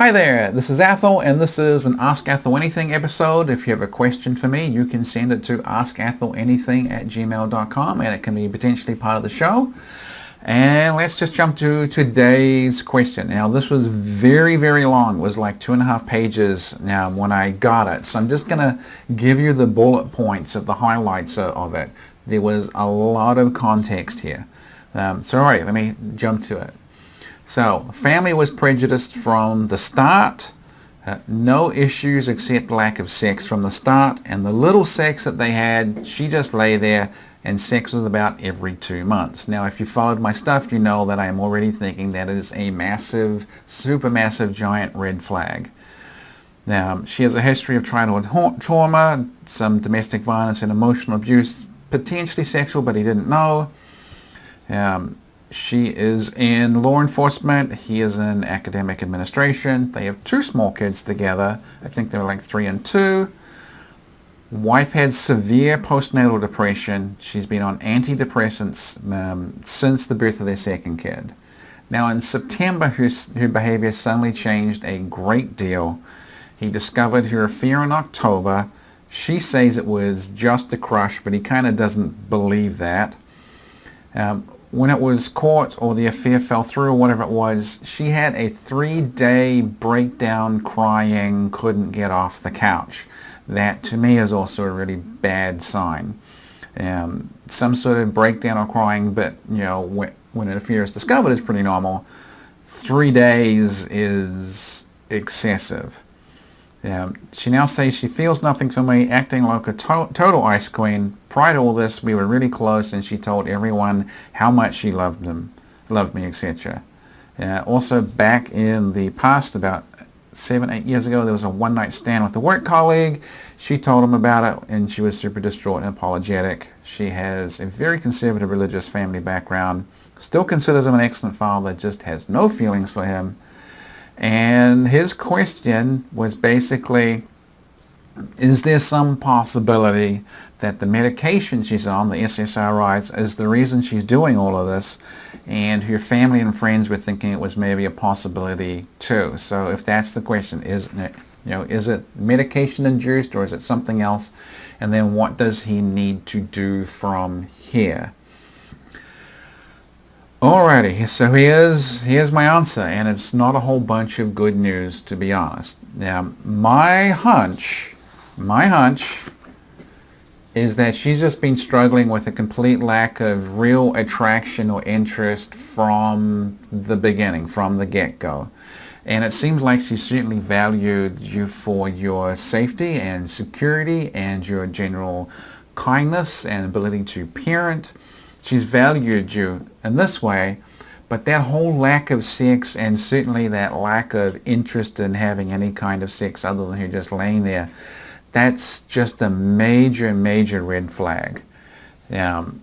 Hi there, this is Athel, and this is an Ask Athel Anything episode. If you have a question for me, you can send it to askathelennything@gmail.com, and it can be potentially part of the show. And let's just jump to today's question. Now, this was very, very long. It was like 2.5 pages now when I got it. So I'm just going to give you the bullet points of the highlights of it. There was a lot of context here. So all right, let me jump to it. So, family was prejudiced from the start. No issues except lack of sex from the start. And the little sex that they had, she just lay there, and sex was about every 2 months. Now, if you followed my stuff, you know that I am already thinking that is a massive, supermassive, giant red flag. Now, she has a history of childhood trauma, some domestic violence and emotional abuse, potentially sexual, but he didn't know. She is in law enforcement. He is in academic administration. They have 2 small kids together. I think they're like 3 and 2. Wife had severe postnatal depression. She's been on antidepressants since the birth of their second kid. Now in September, her behavior suddenly changed a great deal. He discovered her affair in October. She says it was just a crush, but he kind of doesn't believe that. When it was caught, or the affair fell through, or whatever it was, she had a 3-day breakdown, crying, couldn't get off the couch. That to me is also a really bad sign. Some sort of breakdown or crying, but you know, when an affair is discovered, is pretty normal. 3 days is excessive. She now says she feels nothing for me, acting like a total ice queen. Prior to all this, we were really close, and she told everyone how much she loved me, etc. Also, back in the past, about 7-8 years ago, there was a one-night stand with a work colleague. She told him about it, and she was super distraught and apologetic. She has a very conservative religious family background, still considers him an excellent father, just has no feelings for him. And his question was basically, is there some possibility that the medication she's on, the SSRIs, is the reason she's doing all of this? And her family and friends were thinking it was maybe a possibility too. So if that's the question, is it medication induced, or is it something else? And then what does he need to do from here? Alrighty, so here's my answer, and it's not a whole bunch of good news, to be honest. Now, my hunch is that she's just been struggling with a complete lack of real attraction or interest from the beginning, from the get-go. And it seems like she certainly valued you for your safety and security and your general kindness and ability to parent. She's valued you in this way, but that whole lack of sex, and certainly that lack of interest in having any kind of sex other than her just laying there, that's just a major, major red flag. And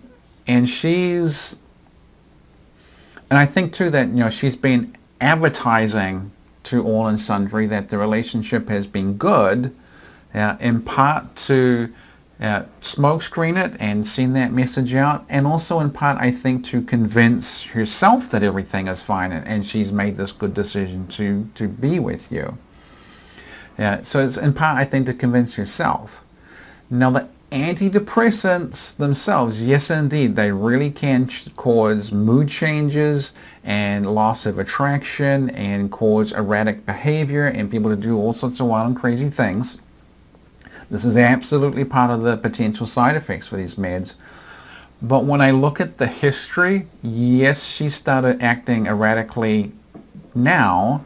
I think too that, she's been advertising to all and sundry that the relationship has been good, in part to smoke screen it and send that message out, and also in part I think to convince herself that everything is fine, and she's made this good decision to be with you. So it's in part I think to convince herself. Now the antidepressants themselves, yes indeed, they really can cause mood changes and loss of attraction and cause erratic behavior and people to do all sorts of wild and crazy things. This is absolutely part of the potential side effects for these meds. But when I look at the history, yes, she started acting erratically now,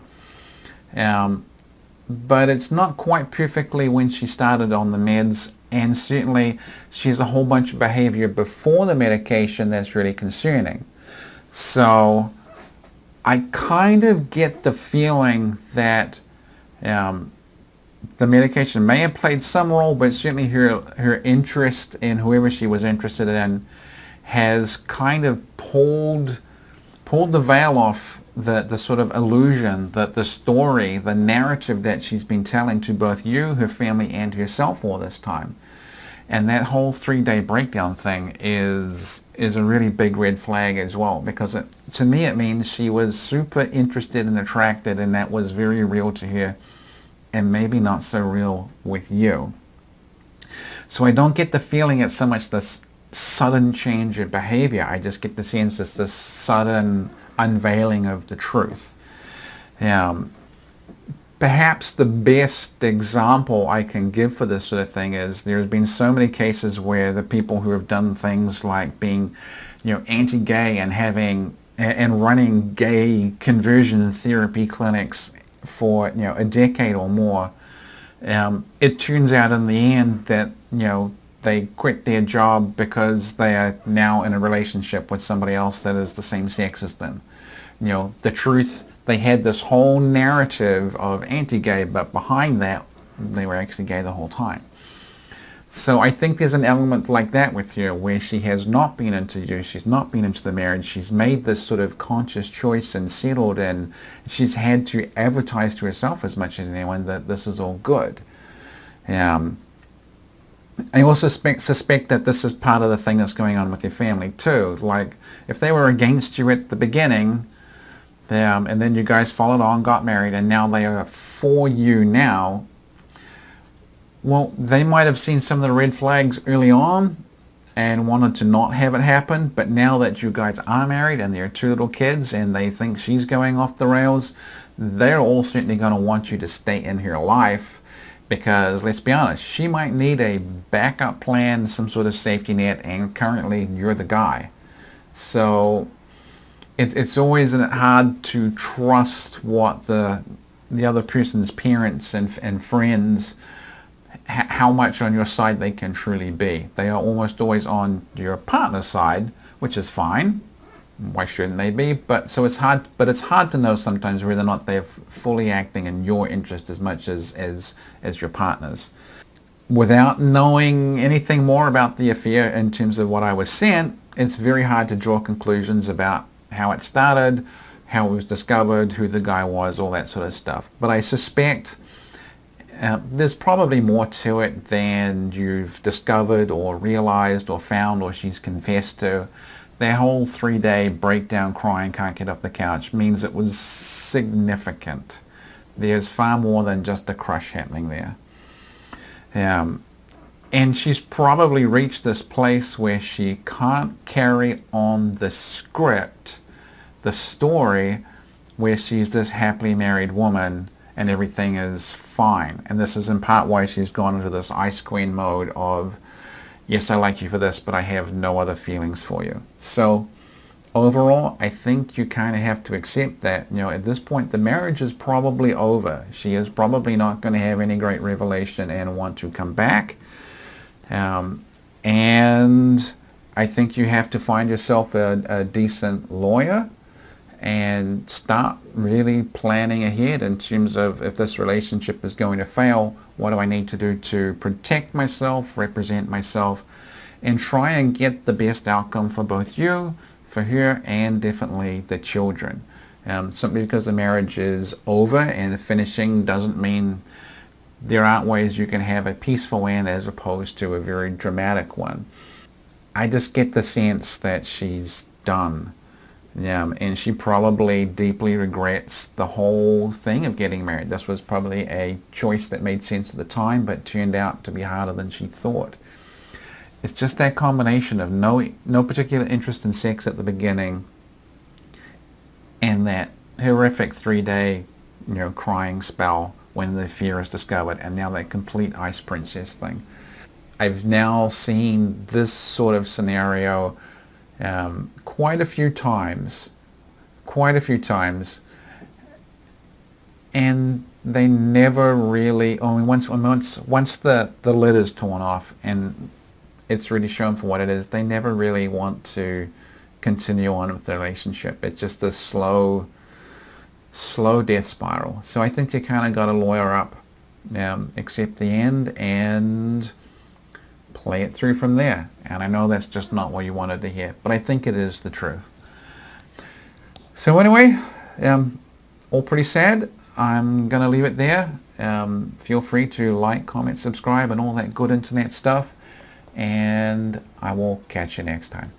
but it's not quite perfectly when she started on the meds, and certainly she has a whole bunch of behavior before the medication that's really concerning. So I kind of get the feeling that the medication may have played some role, but certainly her interest in whoever she was interested in has kind of pulled the veil off the sort of illusion, the story, the narrative that she's been telling to both you, her family, and herself all this time. And that whole 3-day breakdown thing is a really big red flag as well, because it to me it means she was super interested and attracted, and that was very real to her, and maybe not so real with you. So I don't get the feeling it's so much this sudden change of behavior. I just get the sense it's this sudden unveiling of the truth. Perhaps the best example I can give for this sort of thing is there's been so many cases where the people who have done things like being, anti-gay and running gay conversion therapy clinics for, a decade or more, it turns out in the end that, they quit their job because they are now in a relationship with somebody else that is the same sex as them. The truth, they had this whole narrative of anti-gay, but behind that, they were actually gay the whole time. So I think there's an element like that with her, where she has not been into you, she's not been into the marriage, she's made this sort of conscious choice and settled, and she's had to advertise to herself as much as anyone that this is all good. I also suspect that this is part of the thing that's going on with your family too. Like, if they were against you at the beginning, and then you guys followed on, got married, and now they are for you now, well, they might have seen some of the red flags early on and wanted to not have it happen, but now that you guys are married and there are 2 little kids and they think she's going off the rails, they're all certainly going to want you to stay in her life. Because, let's be honest, she might need a backup plan, some sort of safety net, and currently you're the guy. So it's always hard to trust what the other person's parents and friends, how much on your side they can truly be. They are almost always on your partner's side, which is fine. Why shouldn't they be? But it's hard to know sometimes whether or not they're fully acting in your interest as much as your partner's. Without knowing anything more about the affair in terms of what I was sent, it's very hard to draw conclusions about how it started, how it was discovered, who the guy was, all that sort of stuff. But I suspect there's probably more to it than you've discovered or realized or found or she's confessed to. Their whole 3-day breakdown, crying, can't get off the couch, means it was significant. There's far more than just a crush happening there. And she's probably reached this place where she can't carry on the script, the story, where she's this happily married woman and everything is fine. And this is in part why she's gone into this ice queen mode of, yes, I like you for this, but I have no other feelings for you. So overall, I think you kind of have to accept that, at this point, the marriage is probably over. She is probably not going to have any great revelation and want to come back. And I think you have to find yourself a decent lawyer and start really planning ahead in terms of, if this relationship is going to fail, what do I need to do to protect myself, represent myself, and try and get the best outcome for both you, for her, and definitely the children. Simply because the marriage is over and finishing doesn't mean there aren't ways you can have a peaceful end as opposed to a very dramatic one. I just get the sense that she's done. And she probably deeply regrets the whole thing of getting married. This was probably a choice that made sense at the time, but turned out to be harder than she thought. It's just that combination of no particular interest in sex at the beginning, and that horrific 3-day, crying spell when the affair is discovered, and now that complete ice princess thing. I've now seen this sort of scenario quite a few times, and they never really, once the lid is torn off and it's really shown for what it is, they never really want to continue on with the relationship. It's just a slow death spiral. So I think you kind of got to lawyer up, accept the end, and play it through from there. And I know that's just not what you wanted to hear, but I think it is the truth. So anyway, all pretty sad. I'm going to leave it there. Feel free to like, comment, subscribe, and all that good internet stuff. And I will catch you next time.